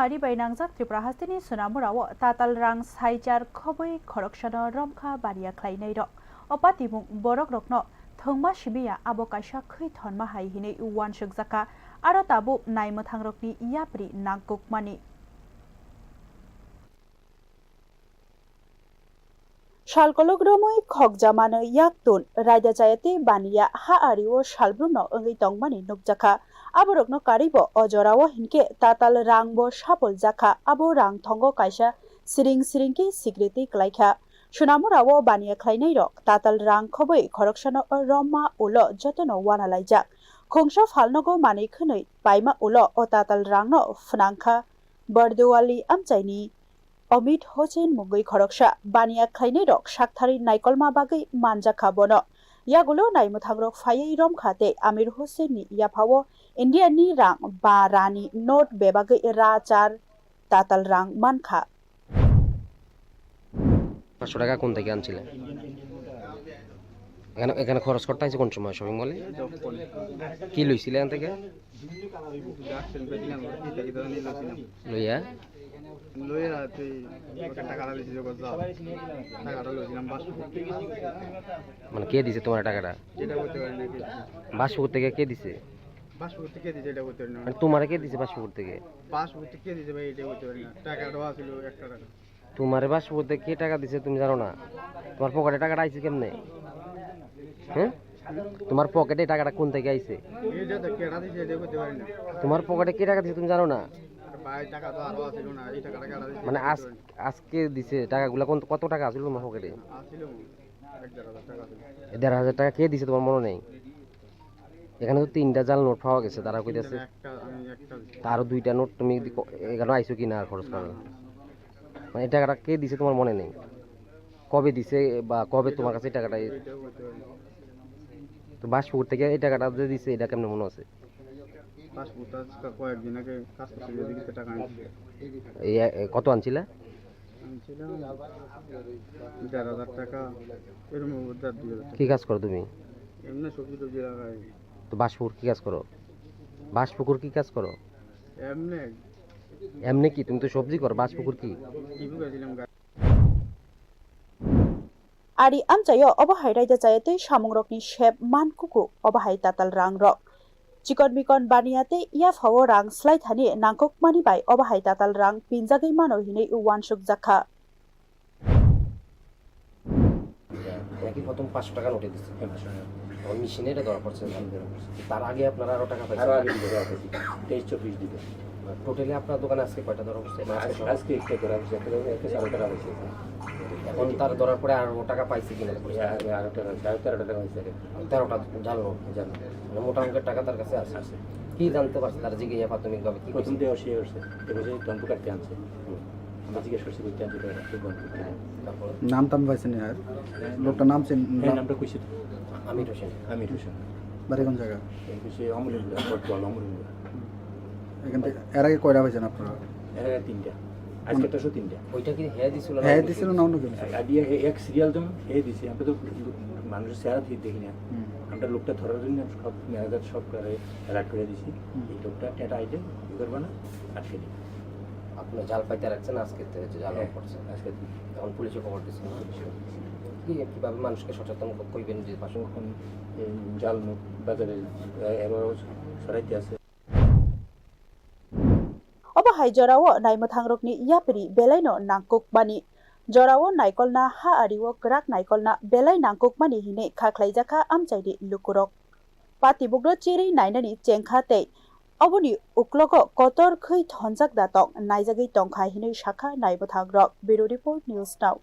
ari bainangjak Tripura hastini sunamurawo tatal rang saijar khoboi khoroksano romkha baria khlainai rok opatibung borok rokno thongma sibiya abo kaisa khoi thonma hai hinei uwan sukjaka aro tabu naimthang rokni yapri nangkukmani Shalkologromoi khokjamano yaktun raida jayate baniya ha ariwo shalbruno ongi tongmani nukjaka aborokno karibo ojorawo hinke tatal rangbo sapol jaka abo rang thongo kaisa siring sikriti klaikha sunamurawo baniya khlainai rok tatal rang khoboi khoroksano romma ulo jotono wana laijak khongsa phalnogo manei khwnei paima ulo o tatal rangno phunangkha bardewali amchaini Omid Hossein Mungui Khoroksa Baniya Khlainai rok Sakthari Naikolma Bagai Manjakha bono Yagulo Naimuthangrok Phaiei Romkhate Amir Hossein ni Yaphao India ni rang ba rani note bebagai ra char tatal rang mankha 500 টাকা কোন থেকে আনছিলে এখানে খরচ করতে আছে কোন সময় shopping মলে কি লইছিলে এখান থেকে লইয়া মানে কে দিছে তোমার টাকাটা বাসপুর থেকে কে দিছে বাসপুর থেকে দিছে এটা করতে না তোমারে কে দিছে বাসপুর থেকে কে দিছে ভাই এটা করতে পারি না টাকাটা ছিল 1 টাকা তোমারে বাসপুর থেকে কে টাকা দিছে তুমি জানো না তোমার পকেটে টাকাটা আইছে কেমনে হ্যাঁ তোমার পকেটে টাকাটা কোন থেকে আইছে এটা তো কেডা দিছে এটা করতে পারি না তোমার পকেটে কে টাকা দিছে তুমি জানো না ভাই টাকা তো আরো ছিল না এই টাকাটা কেডা দিছে মানে আজকে দিছে টাকাগুলো কত টাকা ছিল তোমার পকেটে ছিল 1,500 টাকা ছিল 1,500 টাকা কে দিছে তোমার মনে নেই এখানে তো 3টা জাল নোট পাওয়া গেছে তারা কইতাছে তারও 2টা নোট তুমি এখানে আইছো কিনা খরচ করার মানে এই টাকাটা কে দিছে তোমার মনে নেই কবে দিছে বা কবে তোমার কাছে টাকাটা তো বাসপুর থেকে এই টাকাটা যে দিছে এটা কেমন মনে আছে বাসপুরটা কয়েকদিন আগে কাজ করতে দিতে টাকা আনছি এই কত আনছিলা আনছিলাম 4,000 টাকা এরকম উদ্ধার দিয়ে কি কাজ করো তুমি এমনি সবজি টবজি লাগাই তো বাসপুর কি কাজ করো বাসপুকুর কি কাজ করো এমনি কি তুমি তো সবজি করো বাসপুকুর কি টিভি গেছিলাম Ari amchayo obahai raida jayate samungrokni shep mankuku obahai tatal rang rok Chikon mikon baniyate ia phawo rang slai thani nangkokmani bai obahai tatal rang pinjagai mano hinei uwan sukjakha নাকি প্রথম 500 টাকা নোটে দিচ্ছে তখন মেশিনে এটা ধরা পড়ছে তার আগে আপনারা আরো টাকা পাইছেন আগে দিতে ধরা পড়ছে 23-24 দিতে টোটালি আপনার দোকানে আজকে কয়টা ধরা পড়ছে আজকে একটা ধরা পড়ছে একটা 4 টাকা হয়েছে এখন তার ধরার পরে আরো টাকা পাইছে কিনা আরো টাকা 13.5 টাকা হয়েছে 13টা জানলো মানে মোটা অঙ্কের টাকা তার কাছে আছে কি জানতে পারছে তার জিজ্ঞাসা প্রাথমিকভাবে কি প্রথম দিয়ে অসিয়ে করছে এবছর টম্পু কাটতে আনছে আমরা জিজ্ঞেস করছি করতে আনতে নাম টাম পাইছেন আর লোকটার নাম নামটা কইছি আমির হোসেন বাড়ি কোন জায়গা এই বিষয়ে অমরুল্লাহ পটল অমরুল্লাহ এখান থেকে এর আগে কয়টা পাইছেন আপনারা এর 3টা আজকে তো 3টা ওইটা কি হ্যাঁ দিছিল হ্যাঁ দিছিল না অন্য কিছু আইডিয়া এক সিরিয়াল তো এই দিছে আমরা তো মানুষের চেহারা ঠিক দেখি না আমরা লোকটা ধরার জন্য সব ম্যানেজার সব করে অ্যালার্ট করে দিছি এই লোকটা এটা আইটেম করবে না আজকে দিই আপনি জাল পাইতে রাখছেন আজকে জাল পড়ছে আজকে এখন পুলিশে খবর দিচ্ছে কিভাবে মানুষকে সচেতন করবেন যে পাশে জাল বাজারে সরাইতে আছে obahai jorao naimuthangrokni yapri belaino nangkukmani jorao naikolna ha ariwo grak naikolna belai nangkukmani hine khaklaijaka amchaidi lukurok patibugro chiri nainani chengkha tei oboni uklogo kotor khoi thonjak da tong naijagi tongkha hine shakha naimuthangrok bureau report news now